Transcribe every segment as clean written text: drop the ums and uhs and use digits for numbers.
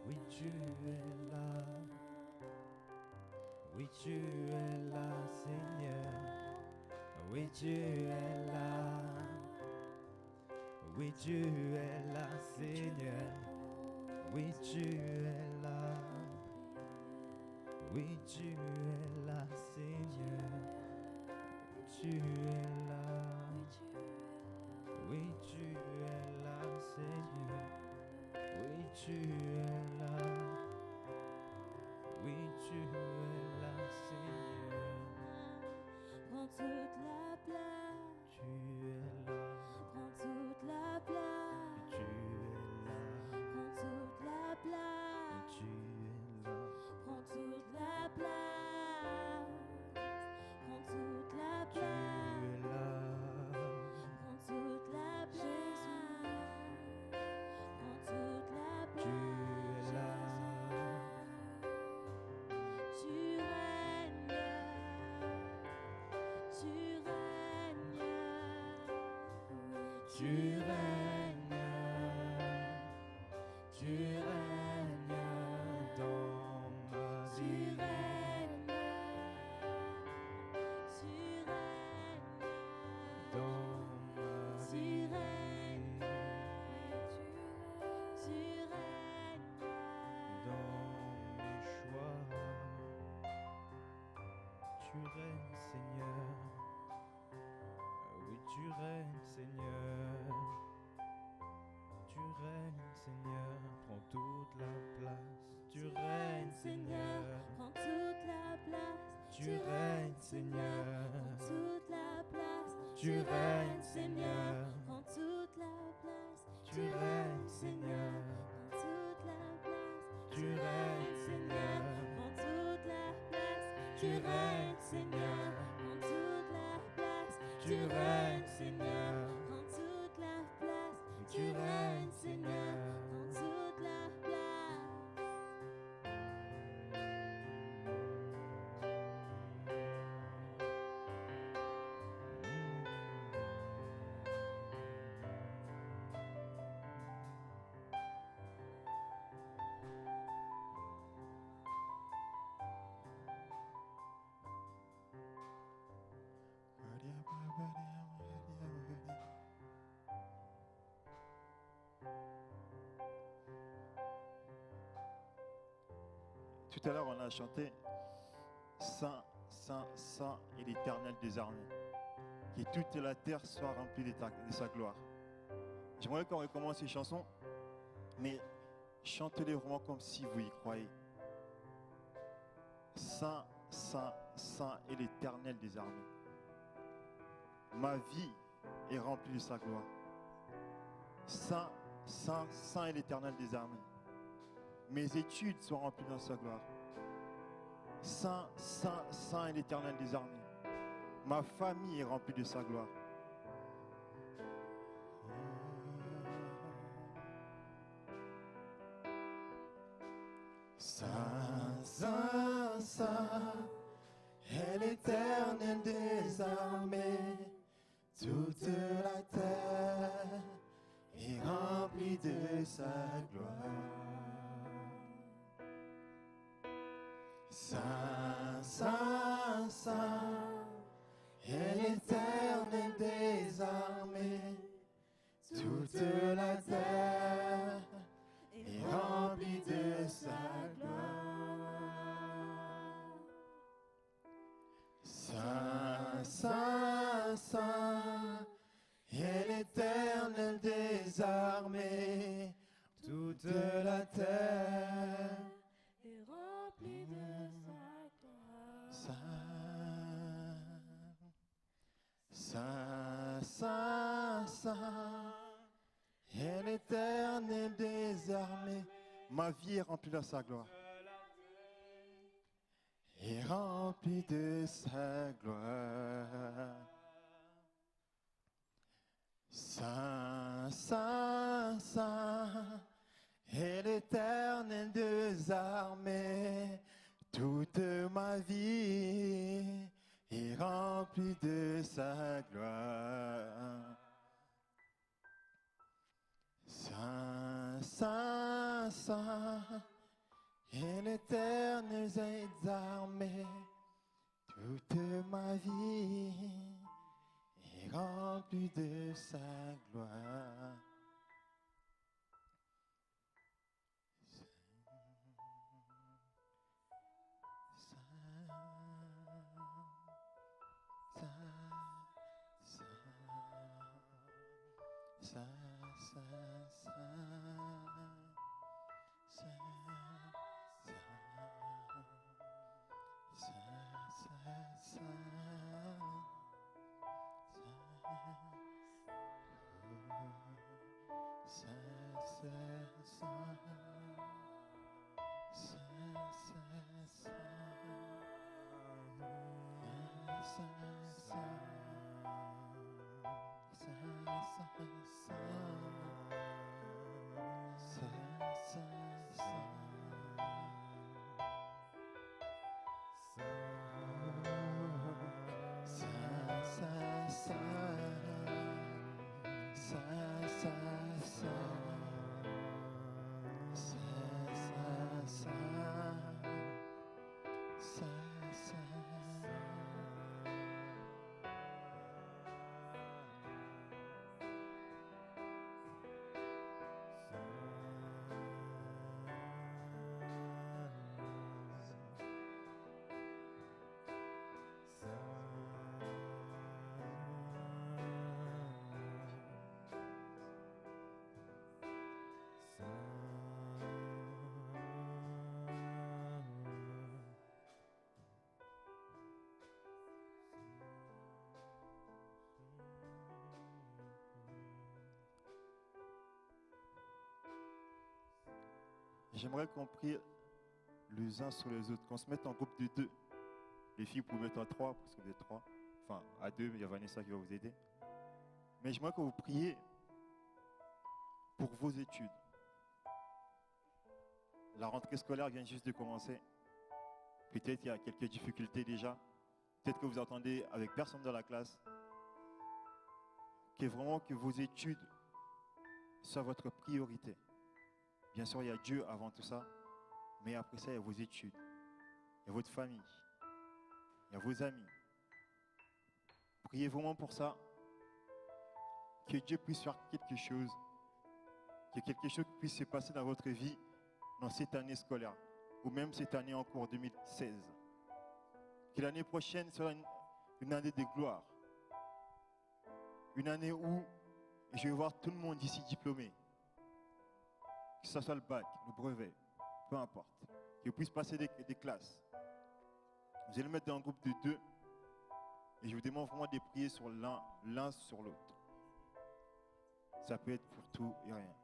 Oui, tu es là. Oui, tu es là, Seigneur. Oui, tu es là. Oui, tu es là, Seigneur. Oui, tu es là. Oui, tu es là, Seigneur. Tu es là. Oui, tu es là, Seigneur. Oui, tu es là. Oui, tu es là, Seigneur. Prends toute la place. Tu es là. Prends toute la place. Tu es là. Prends toute la place. Tu es là. Prends toute la place. Prends toute la Tu place. es là. Prends toute la place. Prends toute la place. Tu es là. Tu règnes. Tu règnes. Tu règnes. Tu règnes dans ma Tu vie. règnes. Tu règnes. Dans ma Tu vie. règnes. Tu règnes. Dans mes choix. Tu règnes, Seigneur. Oui, tu règnes, Seigneur. Tu règnes, Seigneur. Prends toute la place. Tu règnes, Seigneur. Prends toute la place. Tu règnes, Seigneur. Prends toute la place. Tu règnes, Seigneur. Prends toute la place. Tu règnes, Seigneur. Prends toute la place. Tu règnes, Seigneur. Prends toute la place. Tu règnes, Seigneur. Prends toute la place. Tu règnes, Seigneur. Prends toute la place. Tu règnes, Seigneur. Prends toute la place. Tout à l'heure, on a chanté Saint, Saint, Saint est l'Éternel des armées. Que toute la terre soit remplie de sa gloire. J'aimerais qu'on recommence ces chansons, mais chantez-les vraiment comme si vous y croyez. Saint, Saint, Saint est l'Éternel des armées. Ma vie est remplie de sa gloire. Saint, Saint, Saint est l'Éternel des armées. Mes études sont remplies dans sa gloire. Saint, Saint, Saint est l'Éternel des armées. Ma famille est remplie de sa gloire. Saint, Saint, Saint est l'Éternel des armées. Toute la terre est remplie de sa gloire. Saint, Saint, Saint est l'Éternel des armées. Toute la terre est remplie de sa gloire. Saint, Saint, Saint est l'Éternel des armées. Toute la terre Et rempli de sa gloire. Saint, Saint, Saint, Saint est l'Éternel des armées. Ma vie est remplie de sa gloire. Est remplie de sa gloire. Saint, Saint, Saint est l'Éternel des armées. Toute ma vie est remplie de sa gloire. Saint, Saint, Saint et l'éternel armée, toute ma vie est remplie de sa gloire. J'aimerais qu'on prie les uns sur les autres, qu'on se mette en groupe de 2. Les filles, vous pouvez mettre à 3, parce que vous êtes 3. Enfin, à 2, il y a Vanessa qui va vous aider. Mais j'aimerais que vous priez pour vos études. La rentrée scolaire vient juste de commencer. Peut-être qu'il y a quelques difficultés déjà. Peut-être que vous entendez avec personne dans la classe. Que vraiment que vos études soient votre priorité. Bien sûr, il y a Dieu avant tout ça. Mais après ça, il y a vos études. Il y a votre famille. Il y a vos amis. Priez vraiment pour ça. Que Dieu puisse faire quelque chose. Que quelque chose puisse se passer dans votre vie dans cette année scolaire. Ou même cette année en cours 2016. Que l'année prochaine sera une année de gloire. Une année où je vais voir tout le monde ici diplômé. Que ce soit le bac, le brevet, peu importe. Que vous puissiez passer des classes. Vous allez le mettre dans un groupe de 2. Et je vous demande vraiment de prier sur l'un sur l'autre. Ça peut être pour tout et rien.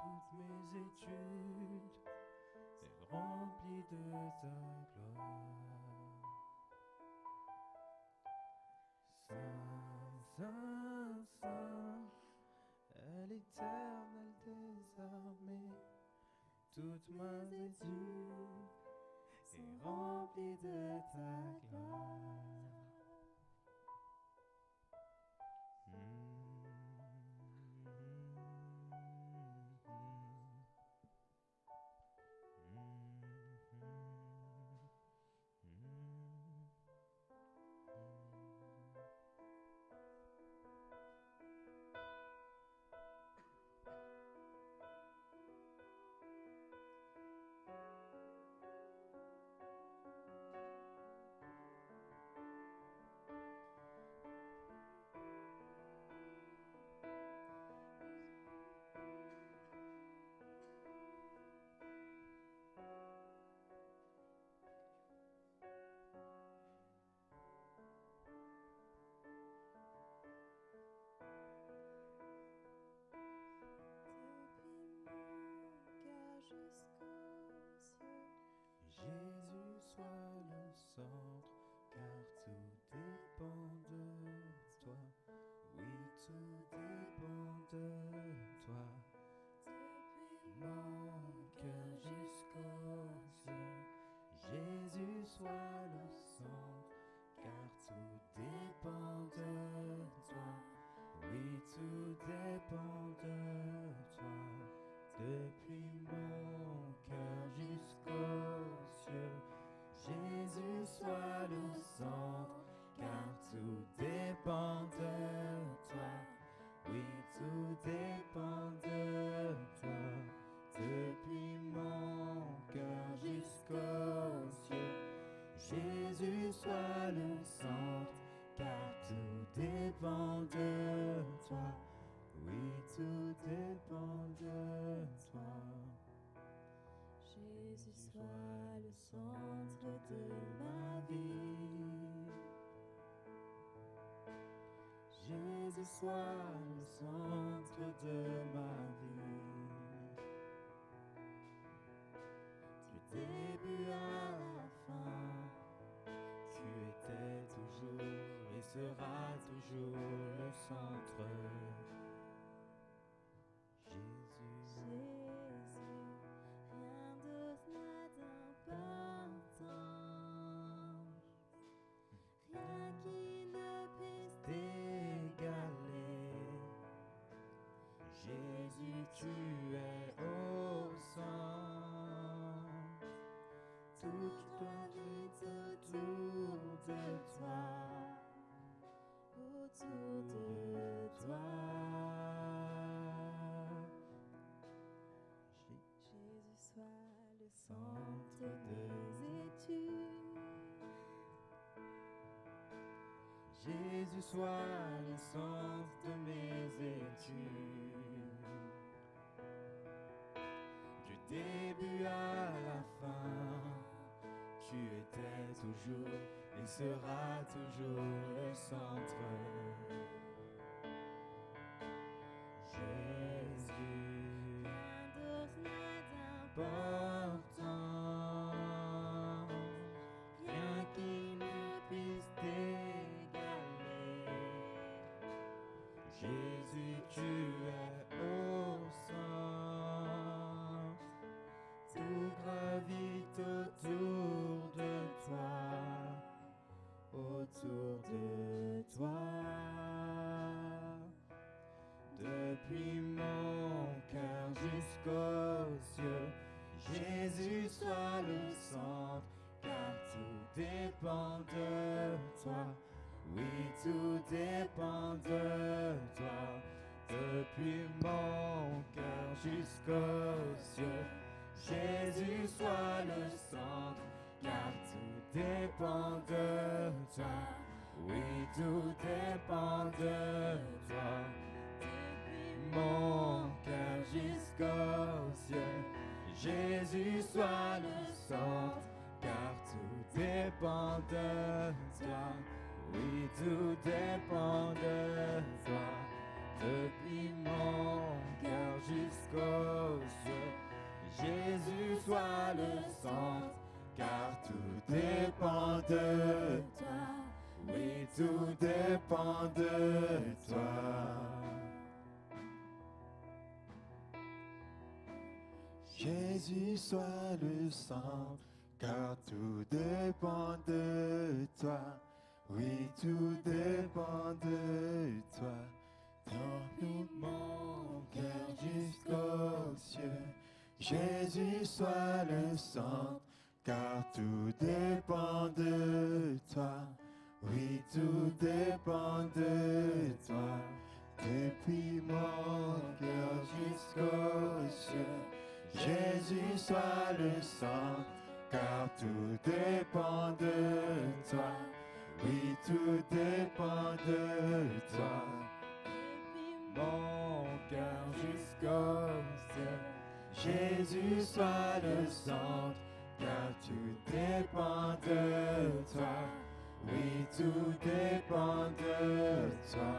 Toutes mes études, c'est rempli de ta gloire. Saint, Saint, Saint, est l'Éternel des armées. Toute ma étude est remplie de ta gloire. sois le centre, car tout dépend de toi. Oui, tout dépend de toi. Depuis mon cœur jusqu'aux cieux, Jésus soit le centre, car tout dépend de toi. Oui, tout dépend de toi. Depuis mon cœur jusqu'aux cieux, Jésus soit le centre, car tout dépend de toi. Oui, tout dépend de toi. Jésus soit le centre de ma vie. Jésus soit le centre de ma vie. Du début à la fin, tu étais toujours et seras toujours le centre. Jésus, Jésus, rien d'autre n'a d'importance, rien qui ne puisse t'égaler. Jésus, tu es au centre. Toute ta vie autour de toi, autour de toi. Jésus soit le centre des études. Jésus soit le centre de mes études. Du début à la fin, tu étais toujours et seras toujours le centre. Jésus, Rien d'autre n'a important, rien qui ne puisse t'égaler. Jésus, tu es au centre, tout gravite autour de toi, autour de toi. Depuis mon cœur jusqu'aux cieux, Jésus soit le centre, car tout dépend de toi. Oui, tout dépend de toi. Depuis mon cœur jusqu'aux cieux, Jésus soit le centre, car tout dépend de toi. Oui, tout dépend de toi. Mon cœur jusqu'aux cieux, Jésus soit le centre, car tout dépend de toi. Oui, tout dépend de toi. Depuis mon cœur jusqu'aux cieux, Jésus soit le centre, car tout dépend de toi. Oui, tout dépend de toi. Jésus soit le centre, car tout dépend de toi. Oui, tout dépend de toi. Depuis mon cœur jusqu'aux cieux, Jésus soit le centre, car tout dépend de toi. Oui, tout dépend de toi. Depuis mon cœur jusqu'aux cieux, Jésus soit le centre, car tout dépend de toi. Oui, tout dépend de toi. Mon cœur jusqu'aux cieux, Jésus soit le centre, car tout dépend de toi. Oui, tout dépend de toi.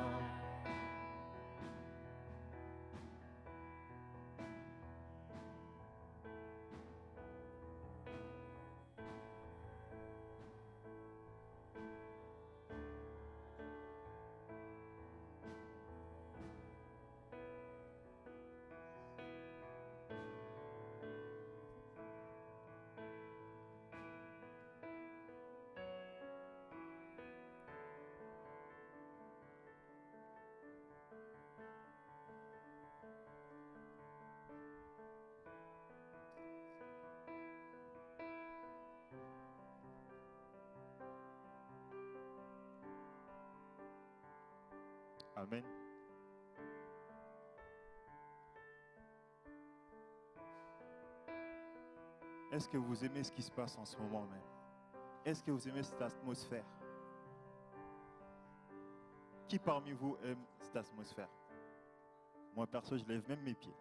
Amen. Est-ce que vous aimez ce qui se passe en ce moment même? Est-ce que vous aimez cette atmosphère? Qui parmi vous aime cette atmosphère? Moi, perso, je lève même mes pieds.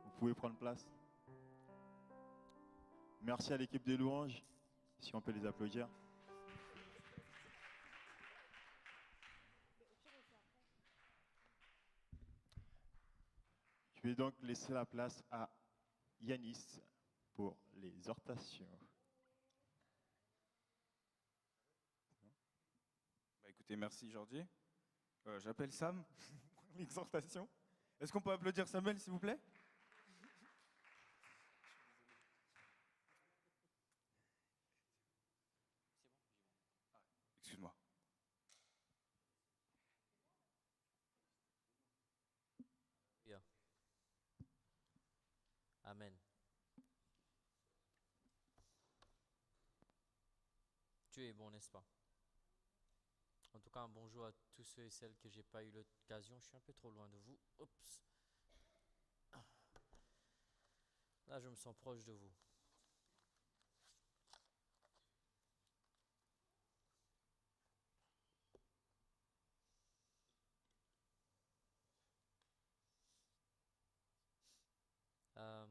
Vous pouvez prendre place. Merci à l'équipe des louanges, si on peut les applaudir. Je vais donc laisser la place à Yanis pour les exhortations. Bah écoutez, merci Jordi. J'appelle Sam pour l'exhortation. Est-ce qu'on peut applaudir Samuel, s'il vous plaît? Excuse-moi. Bien. Amen. Dieu est bon, n'est-ce pas? En tout cas, un bonjour à tous ceux et celles que j'ai pas eu l'occasion. Je suis un peu trop loin de vous. Oups. Là, je me sens proche de vous. Euh,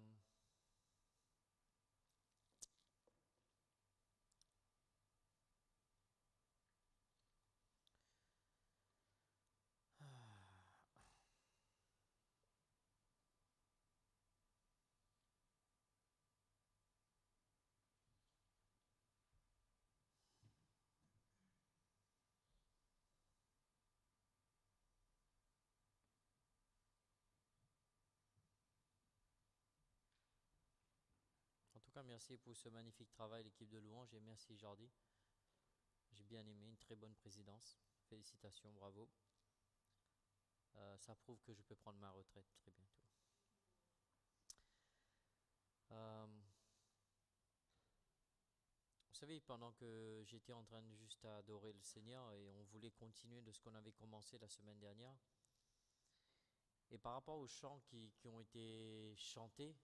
En tout cas, merci pour ce magnifique travail, l'équipe de louange, et merci Jordi. J'ai bien aimé, une très bonne présidence. Félicitations, bravo. Ça prouve que je peux prendre ma retraite très bientôt. Vous savez, pendant que j'étais en train de juste adorer le Seigneur et on voulait continuer de ce qu'on avait commencé la semaine dernière, et par rapport aux chants qui ont été chantés,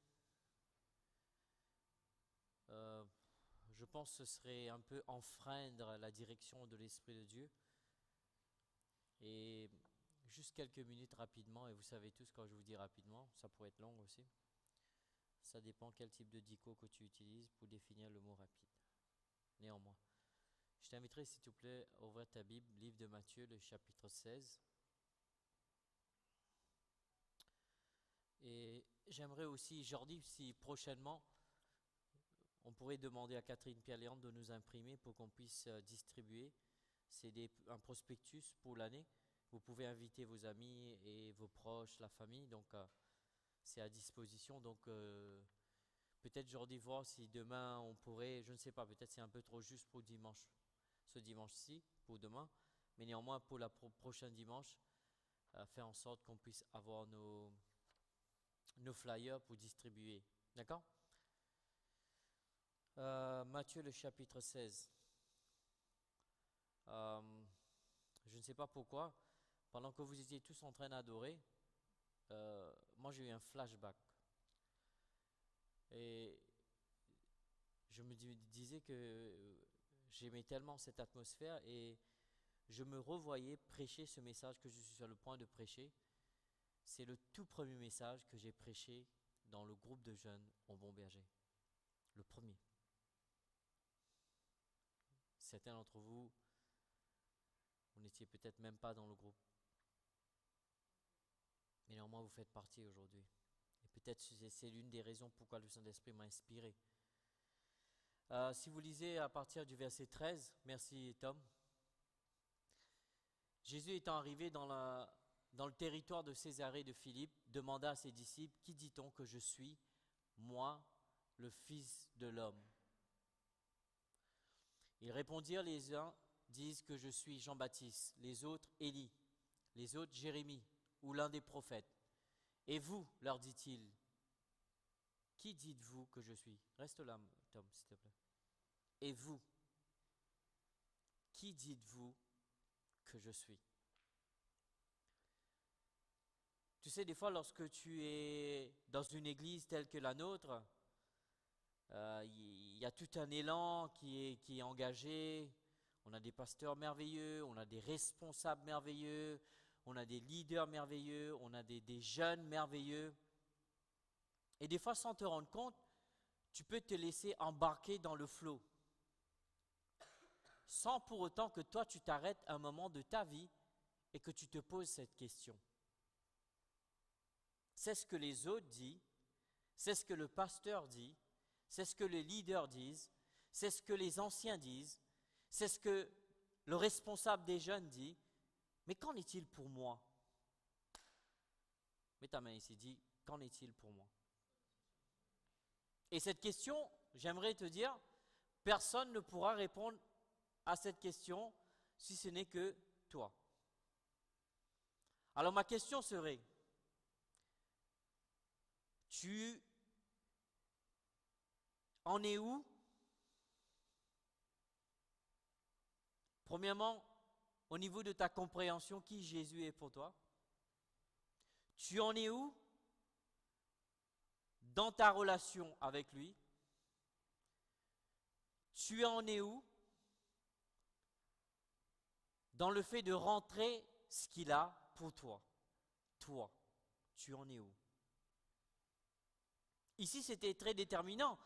je pense que ce serait un peu enfreindre la direction de l'Esprit de Dieu. Et juste quelques minutes rapidement, et vous savez tous quand je vous dis rapidement, ça pourrait être long aussi. Ça dépend quel type de dico que tu utilises pour définir le mot rapide. Néanmoins, je t'inviterai s'il te plaît à ouvrir ta Bible, livre de Matthieu, le chapitre 16. Et j'aimerais aussi, Jordi, si prochainement, on pourrait demander à Catherine Pierre-Léandre de nous imprimer pour qu'on puisse distribuer. C'est un prospectus pour l'année. Vous pouvez inviter vos amis et vos proches, la famille. Donc, c'est à disposition. Donc, peut-être Jordi voir si demain on pourrait, je ne sais pas, peut-être c'est un peu trop juste pour dimanche, ce dimanche-ci, pour demain. Mais néanmoins, pour la prochain dimanche, faire en sorte qu'on puisse avoir nos flyers pour distribuer. D'accord? Matthieu le chapitre 16. Je ne sais pas pourquoi, pendant que vous étiez tous en train d'adorer, moi j'ai eu un flashback. Et je me disais que j'aimais tellement cette atmosphère et je me revoyais prêcher ce message que je suis sur le point de prêcher. C'est le tout premier message que j'ai prêché dans le groupe de jeunes au Bon Berger. Le premier. Certains d'entre vous, vous n'étiez peut-être même pas dans le groupe. Mais néanmoins, vous faites partie aujourd'hui. Et peut-être c'est l'une des raisons pourquoi le Saint-Esprit m'a inspiré. Si vous lisez à partir du verset 13, merci Tom. Jésus étant arrivé dans le territoire de Césarée de Philippe, demanda à ses disciples, « Qui dit-on que je suis, moi, le Fils de l'homme ?» Ils répondirent, les uns disent que je suis Jean-Baptiste, les autres Élie, les autres Jérémie ou l'un des prophètes. Et vous, leur dit-il, qui dites-vous que je suis? Reste là, Tom, s'il te plaît. Et vous, qui dites-vous que je suis. Tu sais, des fois, lorsque tu es dans une église telle que la nôtre, il y a tout un élan qui est engagé. On a des pasteurs merveilleux, on a des responsables merveilleux, on a des leaders merveilleux, on a des jeunes merveilleux. Et des fois, sans te rendre compte, tu peux te laisser embarquer dans le flot, sans pour autant que toi, tu t'arrêtes un moment de ta vie et que tu te poses cette question. C'est ce que les autres disent, c'est ce que le pasteur dit, c'est ce que les leaders disent, c'est ce que les anciens disent, c'est ce que le responsable des jeunes dit. Mais qu'en est-il pour moi? Mets ta main ici, dis, qu'en est-il pour moi? Et cette question, j'aimerais te dire, personne ne pourra répondre à cette question si ce n'est que toi. Alors ma question serait, tu en es où? Premièrement, au niveau de ta compréhension, qui Jésus est pour toi? Tu en es où dans ta relation avec lui? Tu en es où dans le fait de rentrer ce qu'il a pour toi? Toi, tu en es où? Ici, c'était très déterminant,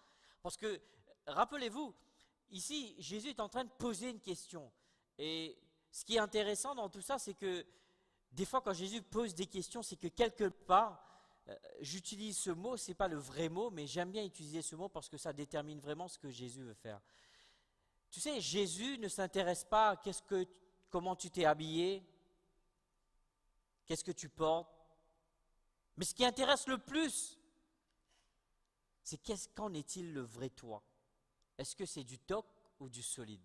parce que, rappelez-vous, ici, Jésus est en train de poser une question. Et ce qui est intéressant dans tout ça, c'est que des fois, quand Jésus pose des questions, c'est que quelque part, j'utilise ce mot, ce n'est pas le vrai mot, mais j'aime bien utiliser ce mot parce que ça détermine vraiment ce que Jésus veut faire. Tu sais, Jésus ne s'intéresse pas à comment tu t'es habillé, qu'est-ce que tu portes, mais ce qui intéresse le plus, c'est qu'en est-il le vrai toi? Est-ce que c'est du toc ou du solide?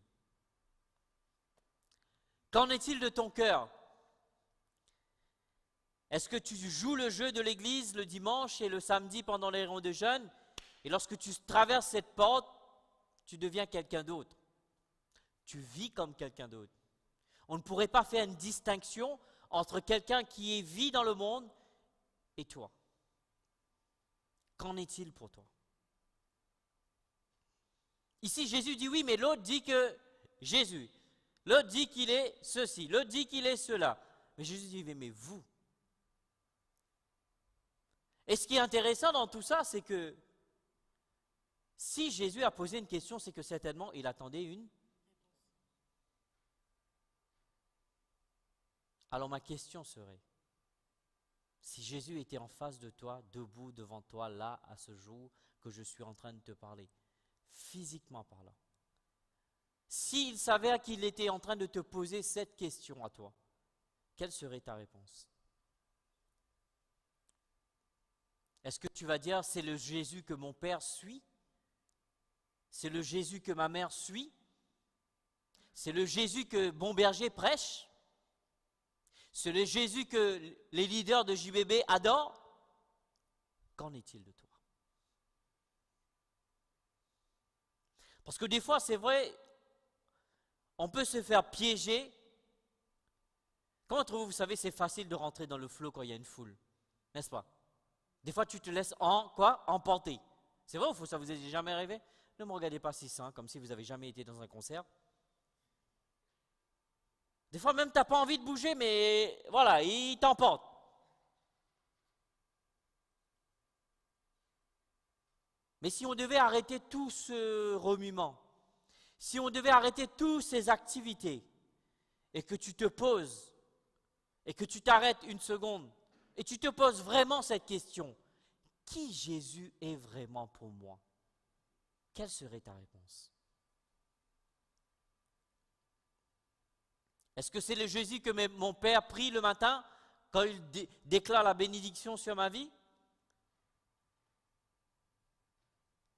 Qu'en est-il de ton cœur? Est-ce que tu joues le jeu de l'église le dimanche et le samedi pendant les ronds de jeûne, et lorsque tu traverses cette porte, tu deviens quelqu'un d'autre? Tu vis comme quelqu'un d'autre. On ne pourrait pas faire une distinction entre quelqu'un qui vit dans le monde et toi. Qu'en est-il pour toi? Ici, Jésus dit oui, mais l'autre dit que Jésus. L'autre dit qu'il est ceci, l'autre dit qu'il est cela. Mais Jésus dit, mais vous. Et ce qui est intéressant dans tout ça, c'est que si Jésus a posé une question, c'est que certainement il attendait une. Alors ma question serait, si Jésus était en face de toi, debout devant toi, là, à ce jour que je suis en train de te parler, physiquement parlant, s'il savait qu'il était en train de te poser cette question à toi, quelle serait ta réponse? Est-ce que tu vas dire, c'est le Jésus que mon père suit? C'est le Jésus que ma mère suit? C'est le Jésus que Bon Berger prêche? C'est le Jésus que les leaders de JBB adorent? Qu'en est-il de toi? Parce que des fois, c'est vrai, on peut se faire piéger. Comment vous savez, c'est facile de rentrer dans le flot quand il y a une foule, n'est-ce pas? Des fois, tu te laisses emporter. C'est vrai ou faux, ça vous est jamais arrivé? Ne me regardez pas si sain, comme si vous n'avez jamais été dans un concert. Des fois, même, tu n'as pas envie de bouger, mais voilà, il t'emporte. Mais si on devait arrêter tout ce remuement, si on devait arrêter toutes ces activités, et que tu te poses, et que tu t'arrêtes une seconde, et tu te poses vraiment cette question, qui Jésus est vraiment pour moi? Quelle serait ta réponse? Est-ce que c'est le Jésus que mon père prie le matin quand il déclare la bénédiction sur ma vie?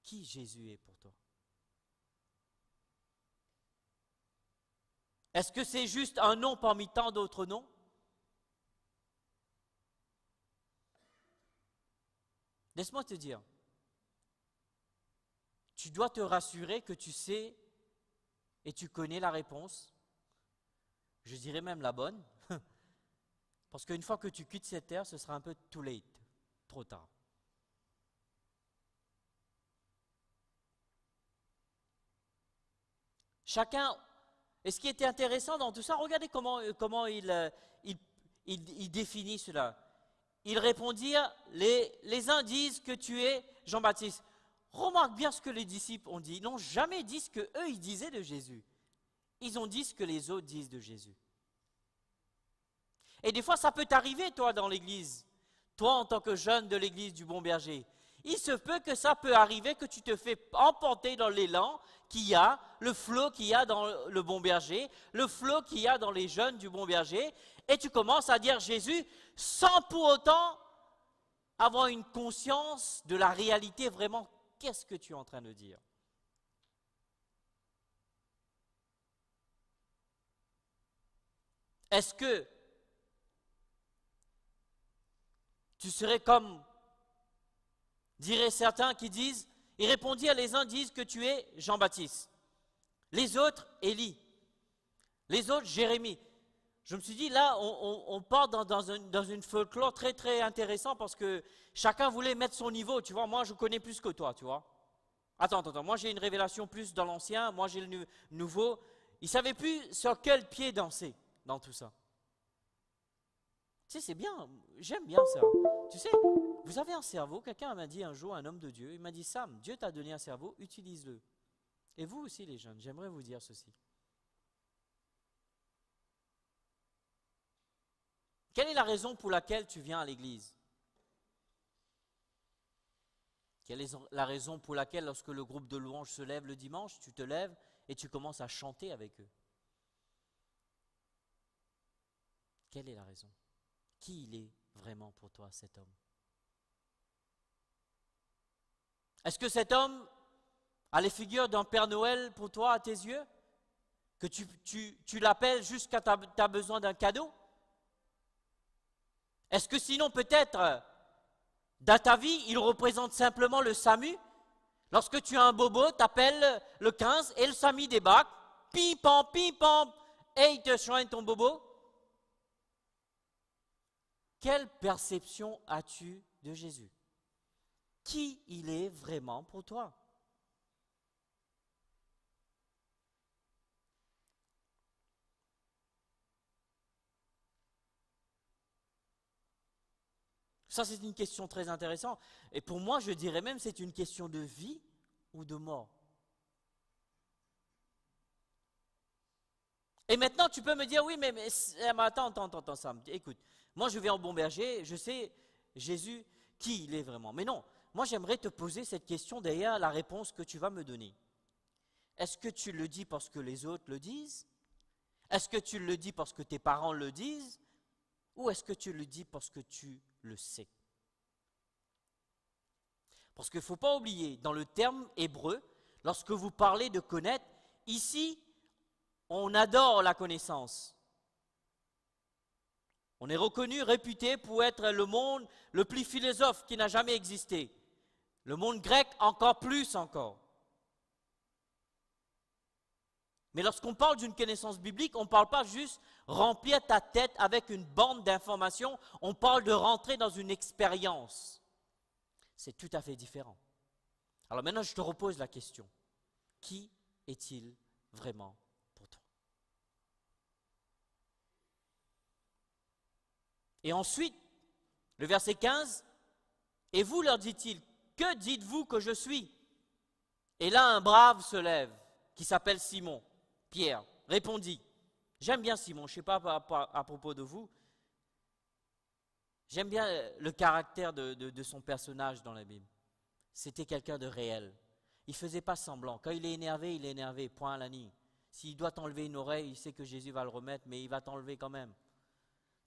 Qui Jésus est pour toi? Est-ce que c'est juste un nom parmi tant d'autres noms? Laisse-moi te dire, tu dois te rassurer que tu sais et tu connais la réponse, je dirais même la bonne, parce qu'une fois que tu quittes cette terre, ce sera un peu too late, trop tard. Chacun, et ce qui était intéressant dans tout ça, regardez comment il définit cela. Ils répondirent, les uns disent que tu es Jean-Baptiste. Remarque bien ce que les disciples ont dit. Ils n'ont jamais dit ce qu'eux, ils disaient de Jésus. Ils ont dit ce que les autres disent de Jésus. Et des fois, ça peut t'arriver, toi, dans l'église. Toi, en tant que jeune de l'église du Bon Berger. Il se peut que ça peut arriver que tu te fais emporter dans l'élan qu'il y a, le flot qu'il y a dans le Bon Berger, le flot qu'il y a dans les jeunes du Bon Berger, et tu commences à dire Jésus sans pour autant avoir une conscience de la réalité vraiment. Qu'est-ce que tu es en train de dire? Est-ce que tu serais comme, diraient certains qui disent, ils répondirent, les uns disent que tu es Jean-Baptiste, les autres Élie, les autres Jérémie. Je me suis dit, là, on part dans une folklore très, très intéressant parce que chacun voulait mettre son niveau, tu vois. Moi, je connais plus que toi, tu vois. Attends, moi, j'ai une révélation plus dans l'ancien, moi, j'ai le nouveau. Ils ne savaient plus sur quel pied danser dans tout ça. Tu sais, c'est bien, j'aime bien ça. Tu sais, vous avez un cerveau, quelqu'un m'a dit un jour, un homme de Dieu, il m'a dit, Sam, Dieu t'a donné un cerveau, utilise-le. Et vous aussi, les jeunes, j'aimerais vous dire ceci. Quelle est la raison pour laquelle tu viens à l'église? Quelle est la raison pour laquelle, lorsque le groupe de louanges se lève le dimanche, tu te lèves et tu commences à chanter avec eux? Quelle est la raison? Qui il est vraiment pour toi, cet homme? Est-ce que cet homme a les figures d'un Père Noël pour toi à tes yeux? Que tu l'appelles juste quand tu as besoin d'un cadeau? Est-ce que sinon peut-être, dans ta vie, il représente simplement le SAMU? Lorsque tu as un bobo, tu appelles le 15 et le SAMU débarque, pim-pam, et il te soigne ton bobo. Quelle perception as-tu de Jésus? Qui il est vraiment pour toi? Ça, c'est une question très intéressante. Et pour moi, je dirais même que c'est une question de vie ou de mort. Et maintenant, tu peux me dire, oui, mais attends, Sam, écoute, moi je vais en Bon Berger, je sais Jésus, qui il est vraiment. Mais non, moi j'aimerais te poser cette question derrière la réponse que tu vas me donner. Est-ce que tu le dis parce que les autres le disent? Est-ce que tu le dis parce que tes parents le disent? Ou est-ce que tu le dis parce que tu le sais? Parce qu'il ne faut pas oublier, dans le terme hébreu, lorsque vous parlez de connaître, ici, on adore la connaissance. On est reconnu, réputé pour être le monde le plus philosophe qui n'a jamais existé. Le monde grec, encore plus encore. Mais lorsqu'on parle d'une connaissance biblique, on ne parle pas juste remplir ta tête avec une bande d'informations, on parle de rentrer dans une expérience. C'est tout à fait différent. Alors maintenant, je te repose la question. Qui est-il vraiment pour toi? Et ensuite, le verset 15, « Et vous, leur dit-il, que dites-vous que je suis ?» Et là, un brave se lève, qui s'appelle Simon. Pierre répondit, j'aime bien Simon, je ne sais pas à propos de vous, j'aime bien le caractère de son personnage dans la Bible. C'était quelqu'un de réel. Il ne faisait pas semblant. Quand il est énervé, point à la ligne. S'il doit t'enlever une oreille, il sait que Jésus va le remettre, mais il va t'enlever quand même.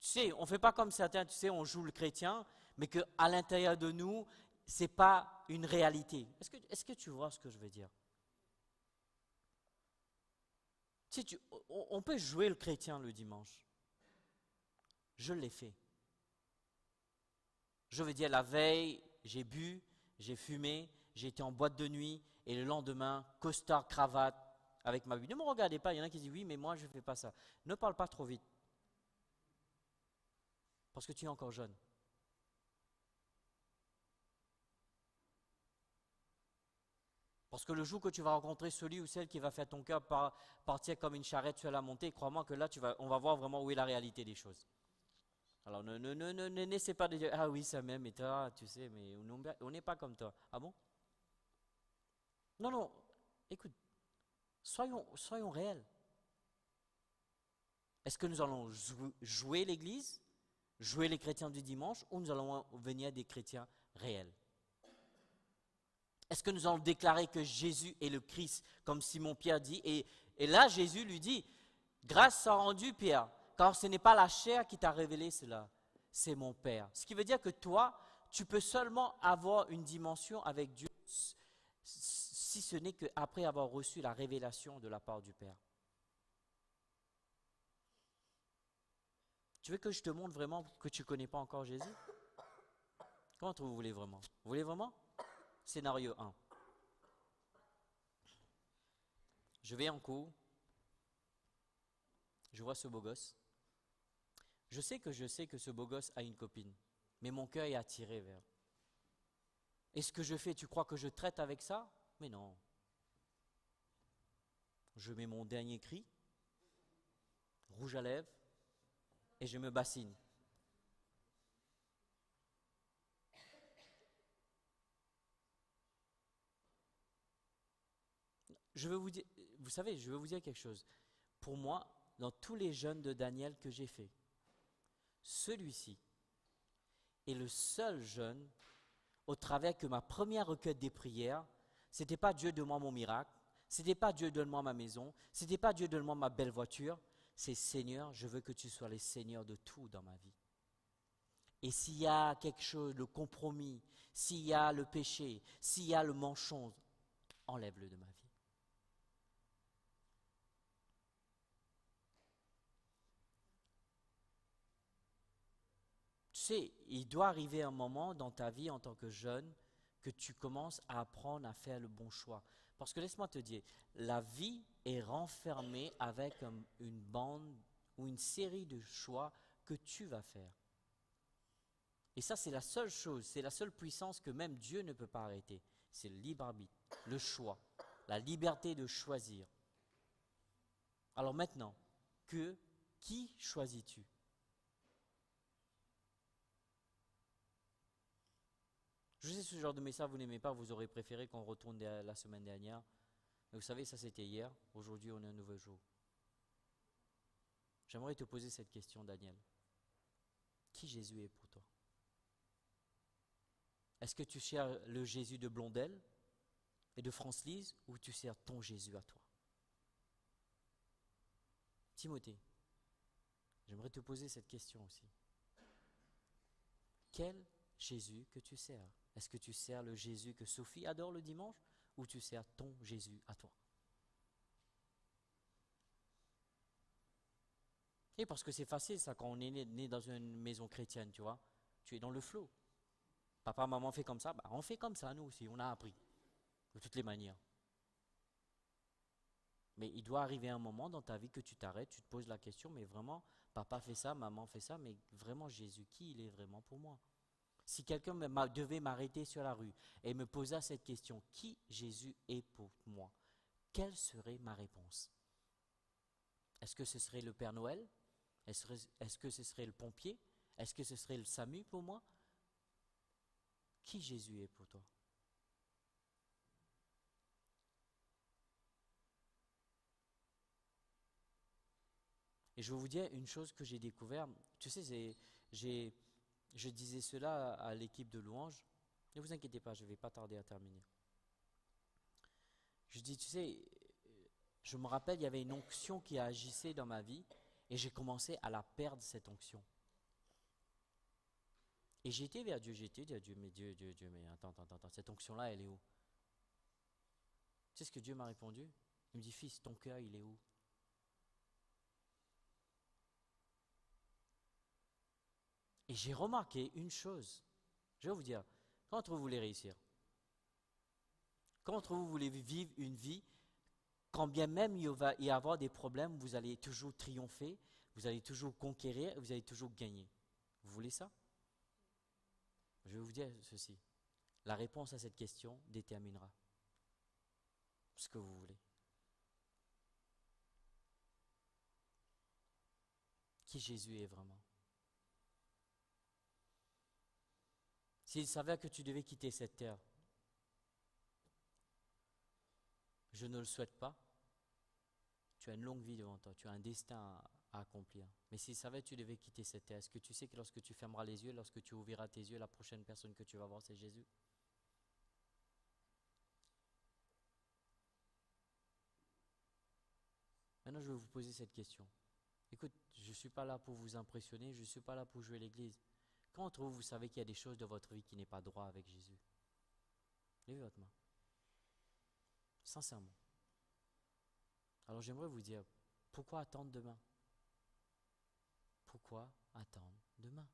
Tu sais, on ne fait pas comme certains, tu sais, on joue le chrétien, mais qu'à l'intérieur de nous, ce n'est pas une réalité. Est-ce que tu vois ce que je veux dire? Tu sais, on peut jouer le chrétien le dimanche. Je l'ai fait. Je veux dire, la veille, j'ai bu, j'ai fumé, j'ai été en boîte de nuit, et le lendemain, costard, cravate, avec ma vie. Ne me regardez pas, il y en a qui disent oui, mais moi je ne fais pas ça. Ne parle pas trop vite. Parce que tu es encore jeune. Parce que le jour que tu vas rencontrer celui ou celle qui va faire ton cœur partir comme une charrette sur la montée, crois-moi que là, on va voir vraiment où est la réalité des choses. Alors n'essaie pas de dire, ah oui, ça m'aime, et toi, tu sais, mais on n'est pas comme toi. Ah bon? Non, non, écoute, soyons réels. Est-ce que nous allons jouer l'Église, jouer les chrétiens du dimanche, ou nous allons venir des chrétiens réels? Est-ce que nous allons déclarer que Jésus est le Christ, comme Simon-Pierre dit, et là, Jésus lui dit, grâce soit rendue, Pierre, car ce n'est pas la chair qui t'a révélé cela, c'est mon Père. Ce qui veut dire que toi, tu peux seulement avoir une dimension avec Dieu, si ce n'est qu'après avoir reçu la révélation de la part du Père. Tu veux que je te montre vraiment que tu ne connais pas encore Jésus? Comment vous voulez vraiment? Vous voulez vraiment? Scénario 1. Je vais en cours. Je vois ce beau gosse. Je sais que ce beau gosse a une copine. Mais mon cœur est attiré vers. Et ce que je fais, tu crois que je traite avec ça? Mais non. Je mets mon dernier cri, rouge à lèvres, et je me bassine. Je veux vous dire, vous savez, je veux vous dire quelque chose. Pour moi, dans tous les jeûnes de Daniel que j'ai fait, celui-ci est le seul jeûne au travers que ma première requête des prières, c'était pas Dieu donne-moi mon miracle, c'était pas Dieu donne-moi ma maison, c'était pas Dieu donne-moi ma belle voiture, c'est Seigneur, je veux que tu sois le Seigneur de tout dans ma vie. Et s'il y a quelque chose, le compromis, s'il y a le péché, s'il y a le mensonge, enlève-le de ma vie. Tu sais, il doit arriver un moment dans ta vie en tant que jeune que tu commences à apprendre à faire le bon choix. Parce que laisse-moi te dire, la vie est renfermée avec une bande ou une série de choix que tu vas faire. Et ça, c'est la seule chose, c'est la seule puissance que même Dieu ne peut pas arrêter. C'est le libre arbitre, le choix, la liberté de choisir. Alors maintenant, qui choisis-tu? Je sais ce genre de message, vous n'aimez pas, vous aurez préféré qu'on retourne la semaine dernière. Mais vous savez, ça c'était hier, aujourd'hui on est un nouveau jour. J'aimerais te poser cette question, Daniel. Qui Jésus est pour toi? Est-ce que tu sers le Jésus de Blondel et de France-Lise ou tu sers ton Jésus à toi? Timothée, j'aimerais te poser cette question aussi. Quel Jésus que tu sers? Est-ce que tu sers le Jésus que Sophie adore le dimanche ou tu sers ton Jésus à toi? Et parce que c'est facile ça quand on est né dans une maison chrétienne, tu vois. Tu es dans le flow. Papa, maman fait comme ça, on fait comme ça nous aussi, on a appris. De toutes les manières. Mais il doit arriver un moment dans ta vie que tu t'arrêtes, tu te poses la question, mais vraiment, papa fait ça, maman fait ça, mais vraiment Jésus, qui il est vraiment pour moi? Si quelqu'un devait m'arrêter sur la rue et me poser cette question, qui Jésus est pour moi? Quelle serait ma réponse? Est-ce que ce serait le Père Noël? Est-ce que ce serait le pompier? Est-ce que ce serait le SAMU pour moi? Qui Jésus est pour toi? Et je vais vous dire une chose que j'ai découvert. Tu sais, je disais cela à l'équipe de louange. Ne vous inquiétez pas, je ne vais pas tarder à terminer. Je dis, tu sais, je me rappelle, il y avait une onction qui agissait dans ma vie et j'ai commencé à la perdre, cette onction. Et j'étais vers Dieu, Dieu, mais attends, cette onction-là, elle est où? Tu sais ce que Dieu m'a répondu? Il me dit, fils, ton cœur, il est où? Et j'ai remarqué une chose. Je vais vous dire, comment vous voulez réussir? Comment vous voulez vivre une vie quand bien même il va y avoir des problèmes, vous allez toujours triompher, vous allez toujours conquérir, vous allez toujours gagner. Vous voulez ça? Je vais vous dire ceci. La réponse à cette question déterminera ce que vous voulez. Qui Jésus est vraiment. S'il savait que tu devais quitter cette terre, je ne le souhaite pas. Tu as une longue vie devant toi, tu as un destin à accomplir. Mais s'il savait que tu devais quitter cette terre, est-ce que tu sais que lorsque tu fermeras les yeux, lorsque tu ouvriras tes yeux, la prochaine personne que tu vas voir, c'est Jésus? Maintenant, je vais vous poser cette question. Écoute, je ne suis pas là pour vous impressionner, je ne suis pas là pour jouer l'église. Quand entre vous, vous savez qu'il y a des choses de votre vie qui n'est pas droit avec Jésus? Levez votre main. Sincèrement. Alors j'aimerais vous dire, pourquoi attendre demain? Pourquoi attendre demain?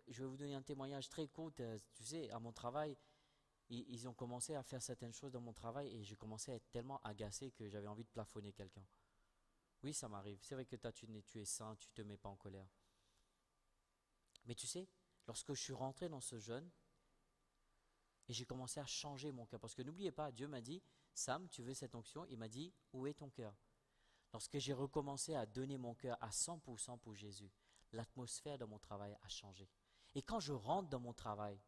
Je vais vous donner un témoignage très court. Tu sais, à mon travail, ils ont commencé à faire certaines choses dans mon travail et j'ai commencé à être tellement agacé que j'avais envie de plafonner quelqu'un. Oui, ça m'arrive. C'est vrai que toi, tu es saint, tu ne te mets pas en colère. Mais tu sais, lorsque je suis rentré dans ce jeûne, et j'ai commencé à changer mon cœur, parce que n'oubliez pas, Dieu m'a dit, Sam, tu veux cette onction? Il m'a dit, où est ton cœur? Lorsque j'ai recommencé à donner mon cœur à 100% pour Jésus, l'atmosphère de mon travail a changé. Et quand je rentre dans mon travail,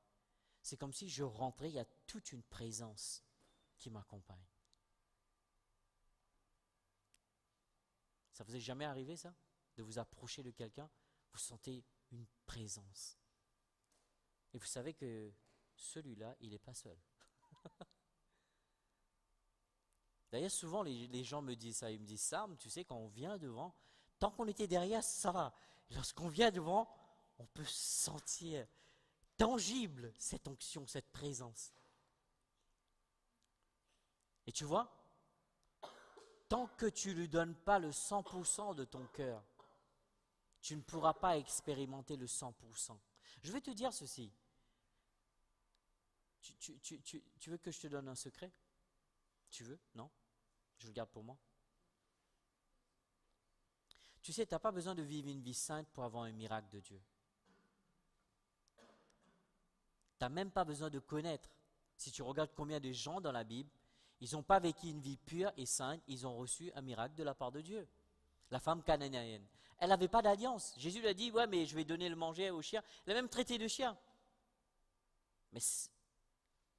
c'est comme si je rentrais, il y a toute une présence qui m'accompagne. Ça vous est jamais arrivé ça? De vous approcher de quelqu'un, vous sentez une présence. Et vous savez que celui-là, il n'est pas seul. D'ailleurs, souvent, les gens me disent ça. Ils me disent, Sam, tu sais, quand on vient devant, tant qu'on était derrière, ça va. Lorsqu'on vient devant, on peut sentir tangible cette onction, cette présence. Et tu vois, tant que tu ne lui donnes pas le 100% de ton cœur, tu ne pourras pas expérimenter le 100%. Je vais te dire ceci. Tu veux que je te donne un secret? Tu veux? Non? Je le garde pour moi. Tu sais, tu n'as pas besoin de vivre une vie sainte pour avoir un miracle de Dieu. Tu n'as même pas besoin de connaître. Si tu regardes combien de gens dans la Bible, ils n'ont pas vécu une vie pure et sainte, ils ont reçu un miracle de la part de Dieu. La femme cananéenne, elle n'avait pas d'alliance. Jésus lui a dit, ouais, mais je vais donner le manger aux chiens. Elle a même traité de chien. Mais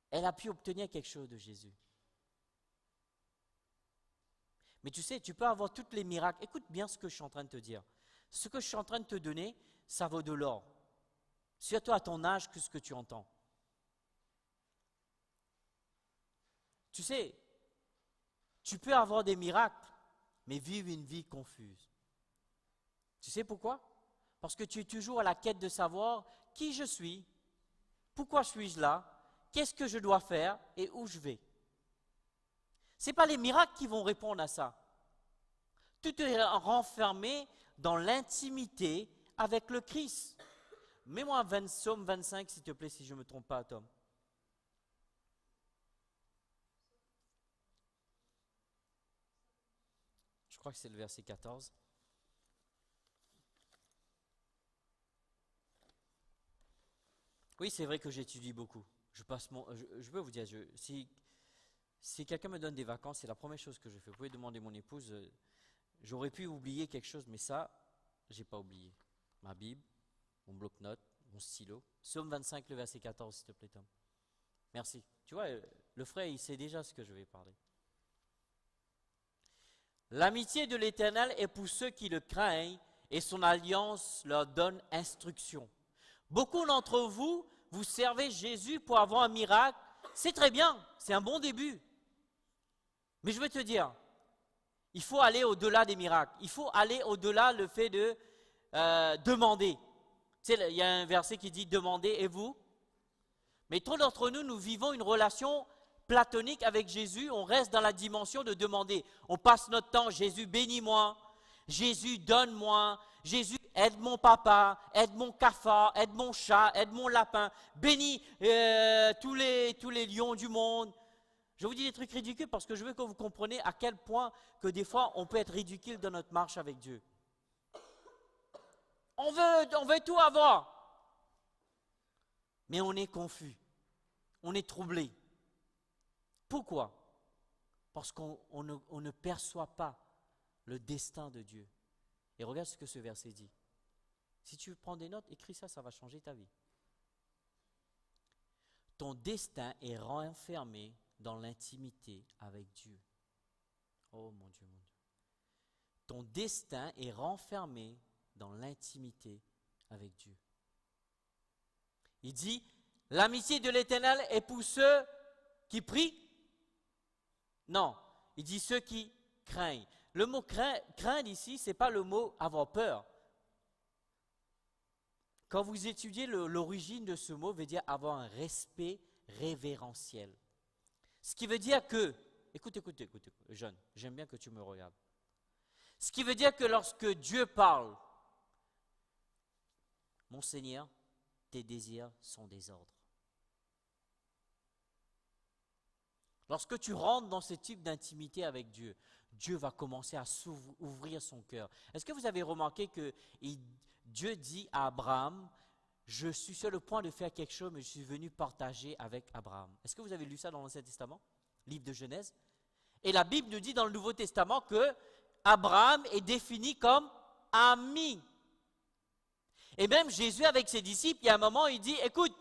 elle a pu obtenir quelque chose de Jésus. Mais tu sais, tu peux avoir tous les miracles. Écoute bien ce que je suis en train de te dire. Ce que je suis en train de te donner, ça vaut de l'or. Surtout à ton âge que ce que tu entends. Tu sais, tu peux avoir des miracles, mais vivre une vie confuse. Tu sais pourquoi? Parce que tu es toujours à la quête de savoir qui je suis, pourquoi suis-je là, qu'est-ce que je dois faire et où je vais. Ce n'est pas les miracles qui vont répondre à ça. Tout est renfermé dans l'intimité avec le Christ. Mets-moi Psaume 25, s'il te plaît, si je ne me trompe pas, Tom. Je crois que c'est le verset 14. Oui, c'est vrai que j'étudie beaucoup. Je peux vous dire, si quelqu'un me donne des vacances, c'est la première chose que je fais. Vous pouvez demander à mon épouse, j'aurais pu oublier quelque chose, mais ça, je n'ai pas oublié. Ma Bible, mon bloc-notes, mon stylo. Psaume 25, le verset 14, s'il te plaît, Tom. Merci. Tu vois, le frère, il sait déjà ce que je vais parler. L'amitié de l'Éternel est pour ceux qui le craignent et son alliance leur donne instruction. Beaucoup d'entre vous, vous servez Jésus pour avoir un miracle. C'est très bien, c'est un bon début. Mais je veux te dire, il faut aller au-delà des miracles. Il faut aller au-delà le fait de demander. Tu sais, il y a un verset qui dit « Demandez et vous ». Mais trop d'entre nous, nous vivons une relation platonique avec Jésus. On reste dans la dimension de demander. On passe notre temps, Jésus bénis-moi, Jésus donne-moi, Jésus aide mon papa, aide mon cafard, aide mon chat, aide mon lapin, bénis tous les lions du monde. Je vous dis des trucs ridicules parce que je veux que vous compreniez à quel point que des fois on peut être ridicule dans notre marche avec Dieu. On veut tout avoir. Mais on est confus. On est troublé. Pourquoi? Parce qu'on ne perçoit pas le destin de Dieu. Et regarde ce que ce verset dit. Si tu prends des notes, écris ça, ça va changer ta vie. Ton destin est renfermé dans l'intimité avec Dieu. Oh mon Dieu, mon Dieu. Ton destin est renfermé dans l'intimité avec Dieu. Il dit, l'amitié de l'Éternel est pour ceux qui prient. Non, il dit ceux qui craignent. Le mot craindre ici, ce n'est pas le mot avoir peur. Quand vous étudiez l'origine de ce mot, veut dire avoir un respect révérentiel. Ce qui veut dire que, écoute, jeune, j'aime bien que tu me regardes. Ce qui veut dire que lorsque Dieu parle, mon Seigneur, tes désirs sont des ordres. Lorsque tu rentres dans ce type d'intimité avec Dieu, Dieu va commencer à s'ouvrir son cœur. Est-ce que vous avez remarqué que Dieu dit à Abraham, je suis sur le point de faire quelque chose, mais je suis venu partager avec Abraham. Est-ce que vous avez lu ça dans l'Ancien Testament, livre de Genèse? Et la Bible nous dit dans le Nouveau Testament que Abraham est défini comme ami. Et même Jésus avec ses disciples, il y a un moment, il dit, écoute,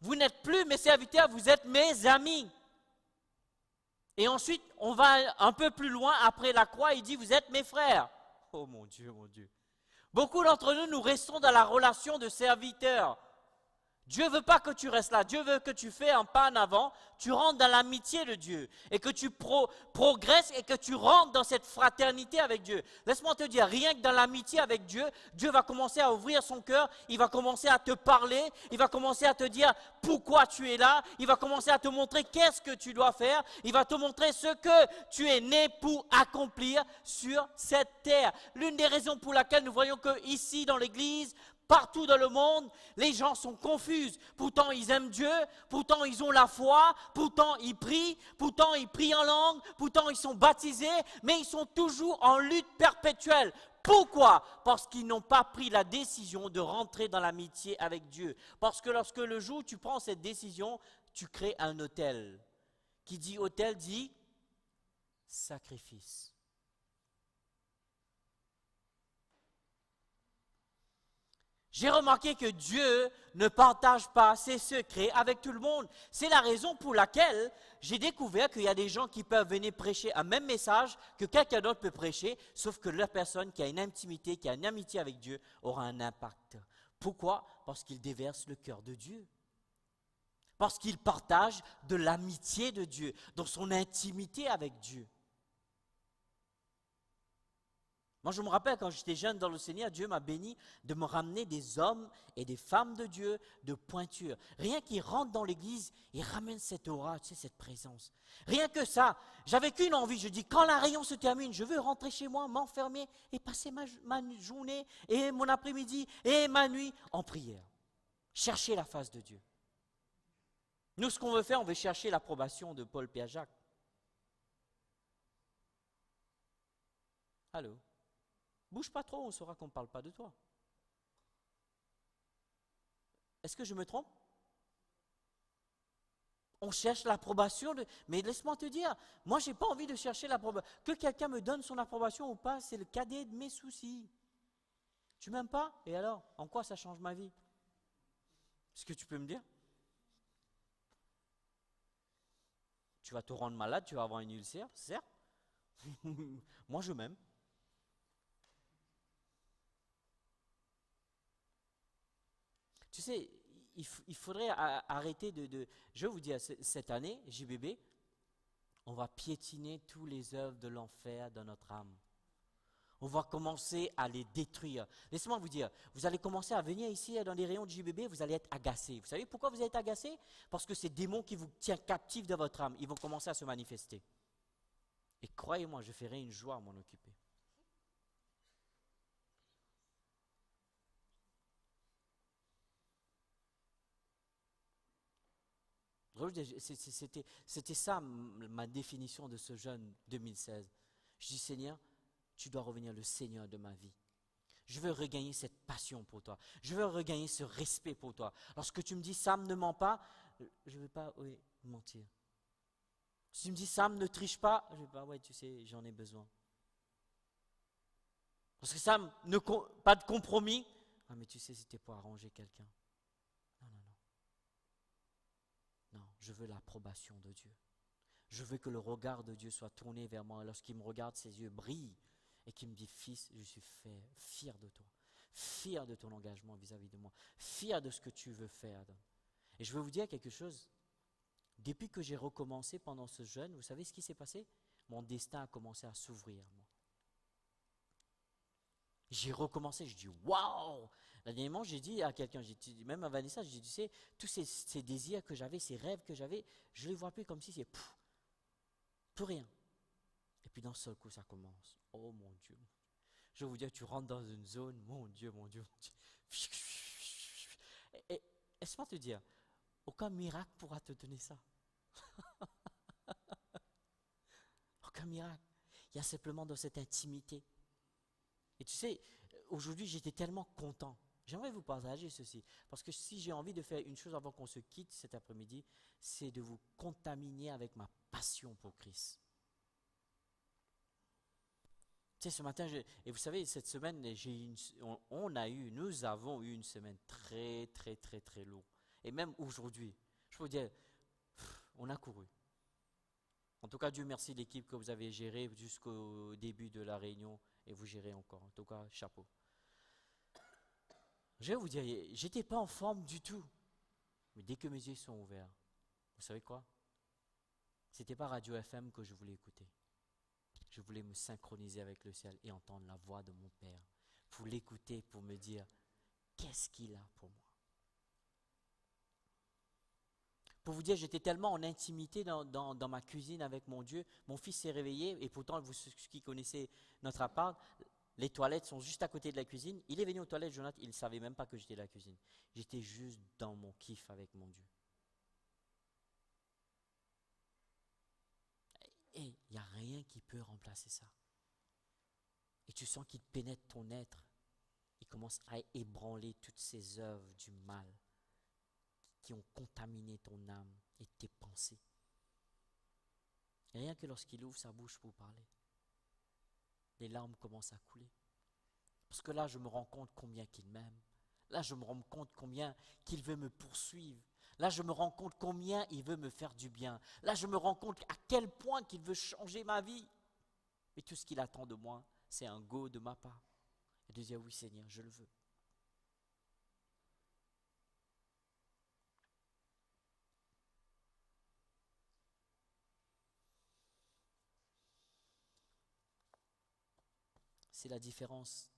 vous n'êtes plus mes serviteurs, vous êtes mes amis. Et ensuite, on va un peu plus loin, après la croix, il dit, vous êtes mes frères. Oh mon Dieu, mon Dieu. Beaucoup d'entre nous, nous restons dans la relation de serviteurs. Dieu ne veut pas que tu restes là. Dieu veut que tu fais un pas en avant, tu rentres dans l'amitié de Dieu et que tu progresses et que tu rentres dans cette fraternité avec Dieu. Laisse-moi te dire, rien que dans l'amitié avec Dieu, Dieu va commencer à ouvrir son cœur, il va commencer à te parler, il va commencer à te dire pourquoi tu es là, il va commencer à te montrer qu'est-ce que tu dois faire, il va te montrer ce que tu es né pour accomplir sur cette terre. L'une des raisons pour laquelle nous voyons que ici dans l'église, partout dans le monde, les gens sont confus. Pourtant, ils aiment Dieu, pourtant, ils ont la foi, pourtant, ils prient en langue, pourtant, ils sont baptisés, mais ils sont toujours en lutte perpétuelle. Pourquoi? Parce qu'ils n'ont pas pris la décision de rentrer dans l'amitié avec Dieu. Parce que lorsque le jour où tu prends cette décision, tu crées un autel. Qui dit autel dit sacrifice. J'ai remarqué que Dieu ne partage pas ses secrets avec tout le monde. C'est la raison pour laquelle j'ai découvert qu'il y a des gens qui peuvent venir prêcher un même message que quelqu'un d'autre peut prêcher, sauf que la personne qui a une intimité, qui a une amitié avec Dieu, aura un impact. Pourquoi? Parce qu'il déverse le cœur de Dieu. Parce qu'il partage de l'amitié de Dieu, dans son intimité avec Dieu. Moi, je me rappelle quand j'étais jeune dans le Seigneur, Dieu m'a béni de me ramener des hommes et des femmes de Dieu de pointure. Rien qu'ils rentrent dans l'église, ils ramènent cette aura, tu sais, cette présence. Rien que ça, j'avais qu'une envie. Je dis, quand la réunion se termine, je veux rentrer chez moi, m'enfermer et passer ma journée et mon après-midi et ma nuit en prière. Chercher la face de Dieu. Nous, ce qu'on veut faire, on veut chercher l'approbation de Paul, Pierre, Jacques. Allô? Bouge pas trop, on saura qu'on ne parle pas de toi. Est-ce que je me trompe? On cherche l'approbation de... Mais laisse-moi te dire, moi je n'ai pas envie de chercher l'approbation. Que quelqu'un me donne son approbation ou pas, c'est le cadet de mes soucis. Tu m'aimes pas? Et alors, en quoi ça change ma vie? Est-ce que tu peux me dire? Tu vas te rendre malade, tu vas avoir une ulcère, certes. Moi je m'aime. Tu sais, il faudrait arrêter de... Je vais vous dire, cette année, JBB, on va piétiner tous les œuvres de l'enfer dans notre âme. On va commencer à les détruire. Laissez-moi vous dire, vous allez commencer à venir ici dans les rayons de JBB, vous allez être agacé. Vous savez pourquoi vous allez être agacé? Parce que ces démons qui vous tiennent captifs de votre âme, ils vont commencer à se manifester. Et croyez-moi, je ferai une joie à m'en occuper. C'était ça ma définition de ce jeûne 2016. Je dis, Seigneur, tu dois revenir le Seigneur de ma vie. Je veux regagner cette passion pour toi. Je veux regagner ce respect pour toi. Lorsque tu me dis, Sam, ne ment pas, je ne vais pas mentir. Si tu me dis, Sam, ne triche pas, je ne vais pas, ouais, tu sais, j'en ai besoin. Parce que Sam, pas de compromis. Ah, mais tu sais, c'était pour arranger quelqu'un. Non, non, non. Non, je veux l'approbation de Dieu. Je veux que le regard de Dieu soit tourné vers moi. Lorsqu'il me regarde, ses yeux brillent et qu'il me dit, fils, je suis fier de toi. Fier de ton engagement vis-à-vis de moi. Fier de ce que tu veux faire. Et je veux vous dire quelque chose. Depuis que j'ai recommencé pendant ce jeûne, vous savez ce qui s'est passé? Mon destin a commencé à s'ouvrir, moi. J'ai recommencé, je dis waouh! Dernièrement, j'ai dit à quelqu'un, même à Vanessa, j'ai dit, tu sais, tous ces désirs que j'avais, ces rêves que j'avais, je les vois plus comme si c'est plus rien. Et puis d'un seul coup, ça commence. Oh mon Dieu. Je vais vous dire, tu rentres dans une zone, mon Dieu, mon Dieu, mon Dieu. Et laisse-moi te dire, aucun miracle pourra te donner ça. Aucun miracle. Il y a simplement dans cette intimité. Et tu sais, aujourd'hui, j'étais tellement content. J'aimerais vous partager ceci. Parce que si j'ai envie de faire une chose avant qu'on se quitte cet après-midi, c'est de vous contaminer avec ma passion pour Christ. Tu sais, ce matin, et vous savez, cette semaine, nous avons eu une semaine très, très, très, très lourde. Et même aujourd'hui, je peux vous dire, on a couru. En tout cas, Dieu merci l'équipe que vous avez gérée jusqu'au début de la réunion. Et vous gérez encore. En tout cas, chapeau. Je vais vous dire, j'étais pas en forme du tout. Mais dès que mes yeux sont ouverts, vous savez quoi? C'était pas Radio FM que je voulais écouter. Je voulais me synchroniser avec le ciel et entendre la voix de mon Père. Pour l'écouter, pour me dire, qu'est-ce qu'il a pour moi? Pour vous dire, j'étais tellement en intimité dans ma cuisine avec mon Dieu. Mon fils s'est réveillé et pourtant, vous qui connaissez notre appart, les toilettes sont juste à côté de la cuisine. Il est venu aux toilettes, Jonathan, il ne savait même pas que j'étais dans la cuisine. J'étais juste dans mon kiff avec mon Dieu. Et il n'y a rien qui peut remplacer ça. Et tu sens qu'il pénètre ton être. Il commence à ébranler toutes ces œuvres du mal qui ont contaminé ton âme et tes pensées. Et rien que lorsqu'il ouvre sa bouche pour parler, les larmes commencent à couler. Parce que là, je me rends compte combien qu'il m'aime. Là, je me rends compte combien qu'il veut me poursuivre. Là, je me rends compte combien il veut me faire du bien. Là, je me rends compte à quel point qu'il veut changer ma vie. Et tout ce qu'il attend de moi, c'est un go de ma part. Et de dire, oui Seigneur, je le veux. C'est la différence.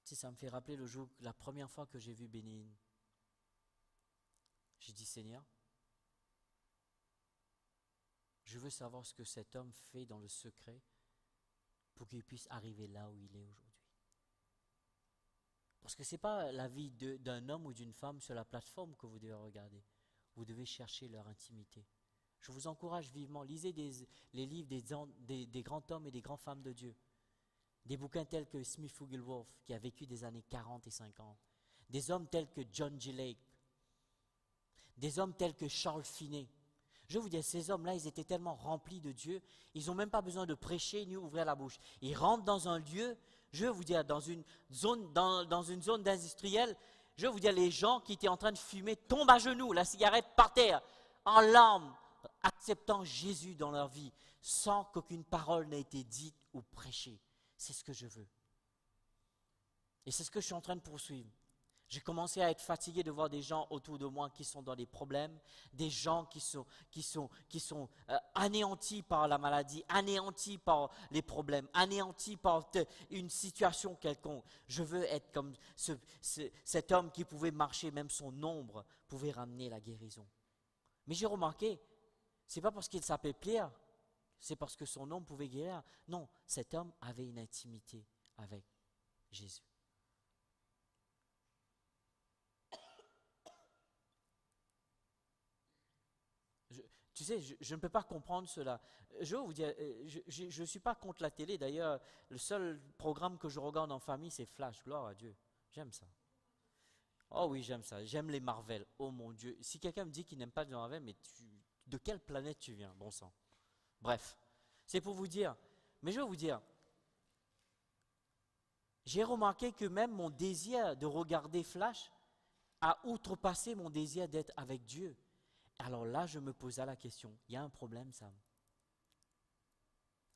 Tu sais, ça me fait rappeler le jour, la première fois que j'ai vu Bénin. J'ai dit, Seigneur, je veux savoir ce que cet homme fait dans le secret pour qu'il puisse arriver là où il est aujourd'hui. Parce que ce n'est pas la vie d'un homme ou d'une femme sur la plateforme que vous devez regarder. Vous devez chercher leur intimité. Je vous encourage vivement, lisez les livres des grands hommes et des grandes femmes de Dieu. Des bouquins tels que Smith Wigglesworth, qui a vécu des années 40 et 50. Des hommes tels que John G. Lake. Des hommes tels que Charles Finney. Je vous dis, ces hommes-là, ils étaient tellement remplis de Dieu, ils n'ont même pas besoin de prêcher ni ouvrir la bouche. Ils rentrent dans un lieu, je vais vous dire, dans une zone industrielle, je vais vous dire, les gens qui étaient en train de fumer tombent à genoux, la cigarette par terre, en larmes, acceptant Jésus dans leur vie, sans qu'aucune parole n'ait été dite ou prêchée. C'est ce que je veux. Et c'est ce que je suis en train de poursuivre. J'ai commencé à être fatigué de voir des gens autour de moi qui sont dans des problèmes, des gens qui sont anéantis par la maladie, anéantis par les problèmes, anéantis par une situation quelconque. Je veux être comme cet homme qui pouvait marcher, même son ombre pouvait ramener la guérison. Mais j'ai remarqué, ce n'est pas parce qu'il s'appelait Pierre, c'est parce que son ombre pouvait guérir. Non, cet homme avait une intimité avec Jésus. Tu sais, je ne peux pas comprendre cela. Je vais vous dire, je ne suis pas contre la télé. D'ailleurs, le seul programme que je regarde en famille, c'est Flash. Gloire à Dieu. J'aime ça. Oh oui, j'aime ça. J'aime les Marvel. Oh mon Dieu. Si quelqu'un me dit qu'il n'aime pas les Marvel, mais de quelle planète tu viens, bon sang? Bref, c'est pour vous dire. Mais je vais vous dire, j'ai remarqué que même mon désir de regarder Flash a outrepassé mon désir d'être avec Dieu. Alors là, je me posais la question, il y a un problème, Sam.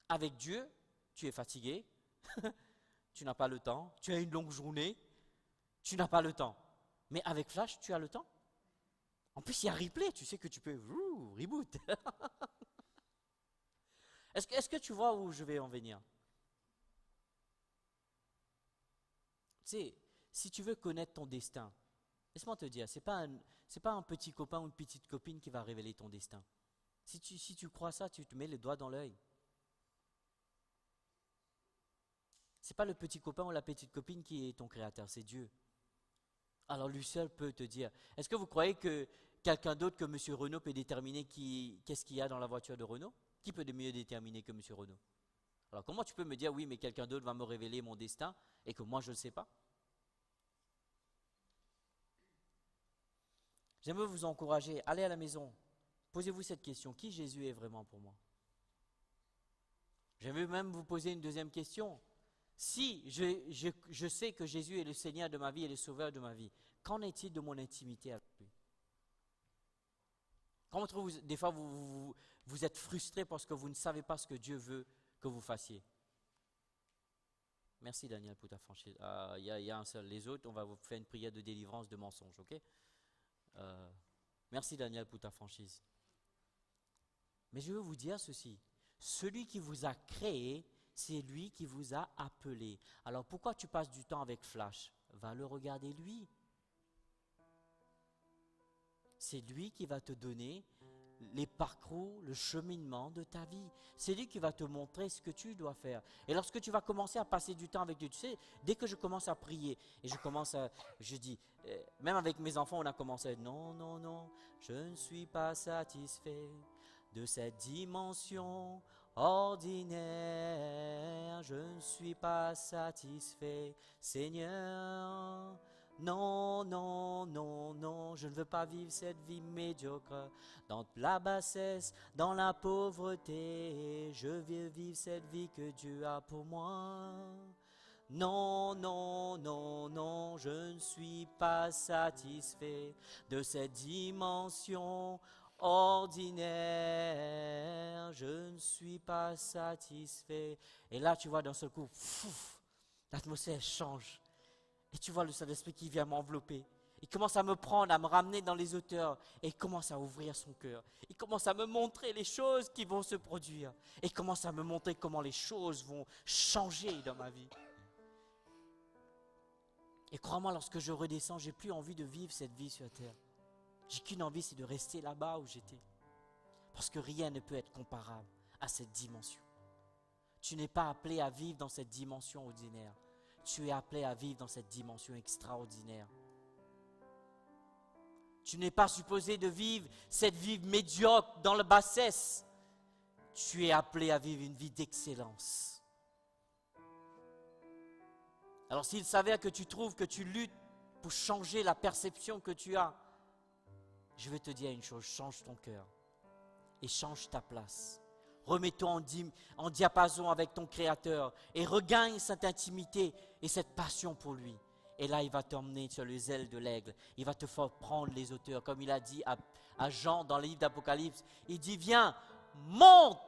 Avec Dieu, tu es fatigué, tu n'as pas le temps, tu as une longue journée, tu n'as pas le temps. Mais avec Flash, tu as le temps. En plus, il y a replay, tu sais que tu peux reboot. Est-ce que tu vois où je vais en venir? Tu sais, si tu veux connaître ton destin, laisse-moi te dire, c'est pas un petit copain ou une petite copine qui va révéler ton destin. Si tu crois ça, tu te mets le doigt dans l'œil. C'est pas le petit copain ou la petite copine qui est ton créateur, c'est Dieu. Alors lui seul peut te dire. Est-ce que vous croyez que quelqu'un d'autre que M. Renault peut déterminer qu'est-ce qu'il y a dans la voiture de Renault? Qui peut de mieux déterminer que M. Renault? Alors comment tu peux me dire oui, mais quelqu'un d'autre va me révéler mon destin et que moi je ne sais pas? J'aimerais vous encourager, allez à la maison, posez-vous cette question, qui Jésus est vraiment pour moi? J'aimerais même vous poser une deuxième question. Si je sais que Jésus est le Seigneur de ma vie et le Sauveur de ma vie, qu'en est-il de mon intimité avec lui? Comment des fois vous êtes frustré parce que vous ne savez pas ce que Dieu veut que vous fassiez? Merci Daniel pour ta franchise. Il y a un seul. Les autres, on va vous faire une prière de délivrance de mensonges, ok? Merci Daniel pour ta franchise. Mais je veux vous dire ceci. Celui qui vous a créé, c'est lui qui vous a appelé. Alors pourquoi tu passes du temps avec Flash? Va le regarder lui. C'est lui qui va te donner les parcours, le cheminement de ta vie. C'est lui qui va te montrer ce que tu dois faire. Et lorsque tu vas commencer à passer du temps avec Dieu, tu sais, dès que je commence à prier, et je dis, même avec mes enfants, on a commencé à dire, non, non, non, je ne suis pas satisfait de cette dimension ordinaire, je ne suis pas satisfait, Seigneur. Non, non, non, non, je ne veux pas vivre cette vie médiocre, dans la bassesse, dans la pauvreté, je veux vivre cette vie que Dieu a pour moi. Non, non, non, non, je ne suis pas satisfait de cette dimension ordinaire, je ne suis pas satisfait. Et là, tu vois, d'un seul coup, l'atmosphère change. Et tu vois le Saint-Esprit qui vient m'envelopper. Il commence à me prendre, à me ramener dans les hauteurs. Et il commence à ouvrir son cœur. Il commence à me montrer les choses qui vont se produire. Et il commence à me montrer comment les choses vont changer dans ma vie. Et crois-moi, lorsque je redescends, j'ai plus envie de vivre cette vie sur la terre. J'ai qu'une envie, c'est de rester là-bas où j'étais. Parce que rien ne peut être comparable à cette dimension. Tu n'es pas appelé à vivre dans cette dimension ordinaire. Tu es appelé à vivre dans cette dimension extraordinaire. Tu n'es pas supposé de vivre cette vie médiocre dans la bassesse. Tu es appelé à vivre une vie d'excellence. Alors s'il s'avère que tu trouves que tu luttes pour changer la perception que tu as, je vais te dire une chose, change ton cœur et change ta place. Remets-toi en diapason avec ton Créateur et regagne cette intimité et cette passion pour lui. Et là, il va t'emmener sur les ailes de l'aigle. Il va te faire prendre les hauteurs. Comme il a dit à Jean dans le livre d'Apocalypse, il dit, viens, monte,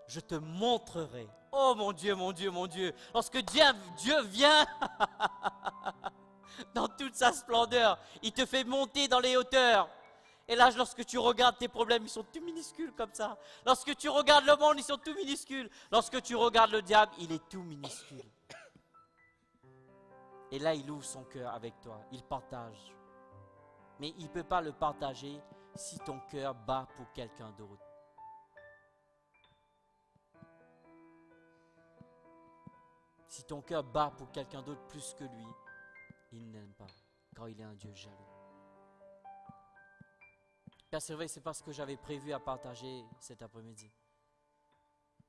je te montrerai. Oh mon Dieu, mon Dieu, mon Dieu. Lorsque Dieu vient dans toute sa splendeur, il te fait monter dans les hauteurs. Et là, lorsque tu regardes tes problèmes, ils sont tout minuscules comme ça. Lorsque tu regardes le monde, ils sont tout minuscules. Lorsque tu regardes le diable, il est tout minuscule. Et là, il ouvre son cœur avec toi. Il partage. Mais il ne peut pas le partager si ton cœur bat pour quelqu'un d'autre. Si ton cœur bat pour quelqu'un d'autre plus que lui, il n'aime pas, car il est un Dieu jaloux. Père Sylvain, c'est pas ce que j'avais prévu à partager cet après-midi.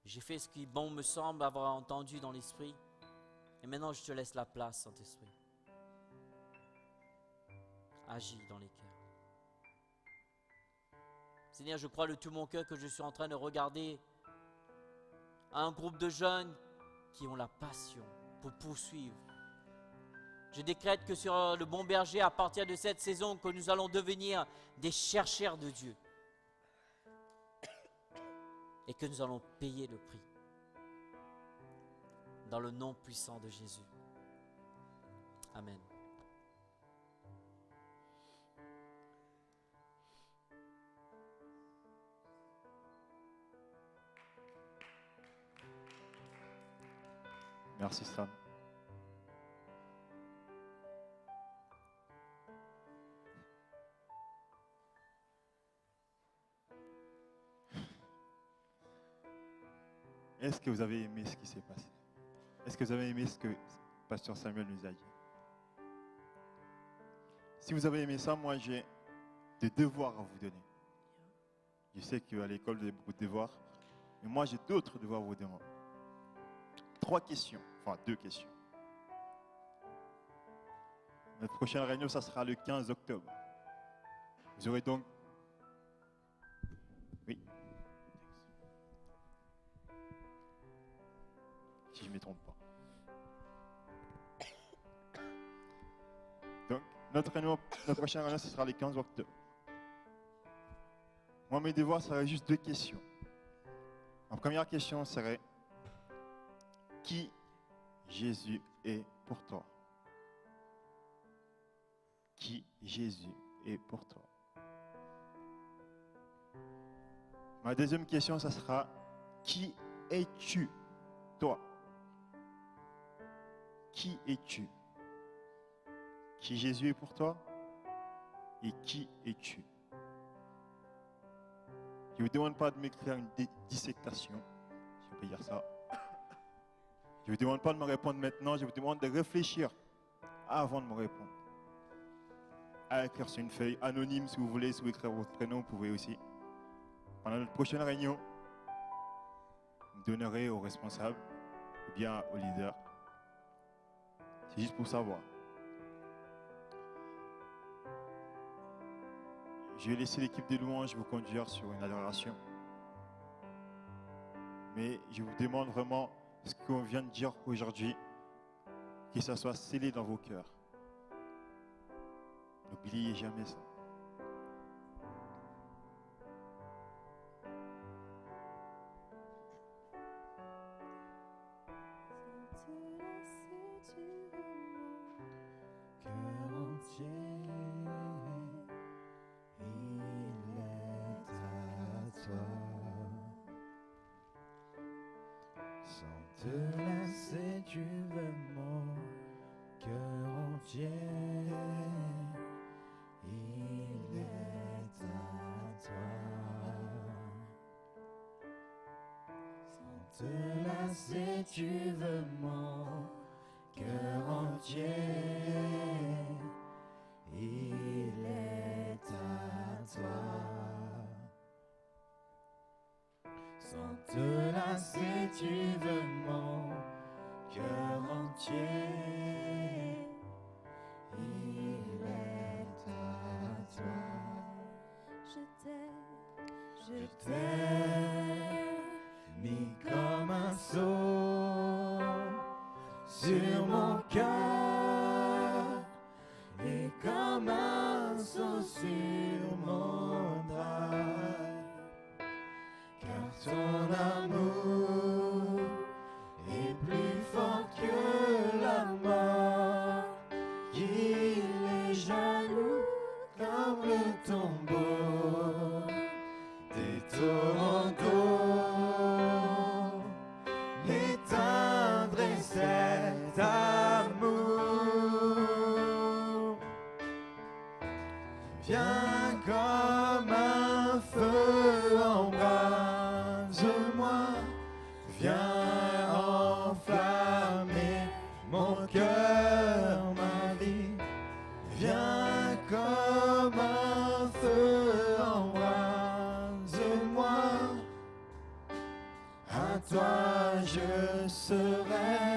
J'ai fait ce qui bon me semble avoir entendu dans l'esprit. Et maintenant, je te laisse la place, Saint-Esprit. Agis dans les cœurs. Seigneur, je crois de tout mon cœur que je suis en train de regarder un groupe de jeunes qui ont la passion pour poursuivre. Je décrète que sur le Bon Berger, à partir de cette saison, que nous allons devenir des chercheurs de Dieu. Et que nous allons payer le prix. Dans le nom puissant de Jésus. Amen. Merci Sam. Est-ce que vous avez aimé ce qui s'est passé? Est-ce que vous avez aimé ce que Pasteur Samuel nous a dit? Si vous avez aimé ça, moi j'ai des devoirs à vous donner. Je sais qu'à l'école, vous avez beaucoup de devoirs, mais moi j'ai d'autres devoirs à vous donner. 3 questions, enfin 2 questions. Notre prochaine réunion, ça sera le 15 octobre. Vous aurez donc... Oui. Si je ne me trompe pas. Donc, notre prochaine réunion, ce sera le 15 octobre. Moi, mes devoirs, ça serait juste 2 questions. La première question serait: qui Jésus est pour toi? Qui Jésus est pour toi? Ma deuxième question, ça sera: qui es-tu, toi? Qui es-tu? Qui Jésus est pour toi? Et qui es-tu? Je ne vous demande pas de m'écrire une dissertation, si on peut dire ça. Je ne vous demande pas de me répondre maintenant, je vous demande de réfléchir avant de me répondre. À écrire sur une feuille anonyme si vous voulez, si vous écrire votre prénom, vous pouvez aussi. Pendant notre prochaine réunion, vous donnerez aux responsables ou bien aux leaders. C'est juste pour savoir. Je vais laisser l'équipe des louanges vous conduire sur une adoration. Mais je vous demande vraiment ce qu'on vient de dire aujourd'hui, que ça soit scellé dans vos cœurs. N'oubliez jamais ça. Cœur entier, il est à toi. Sans te lasser, tu veux mon cœur entier. Il est à toi. Sans te lasser, tu veux mon cœur entier. Il est à toi. Sans te lasser, tu veux mon cœur entier. Il est à toi. Je t'ai mis comme un sceau sur mon cœur et comme un sceau sur mon drap. Car ton amour est plus fort que la mort. Il est jaloux comme le tombeau des torrents. je serai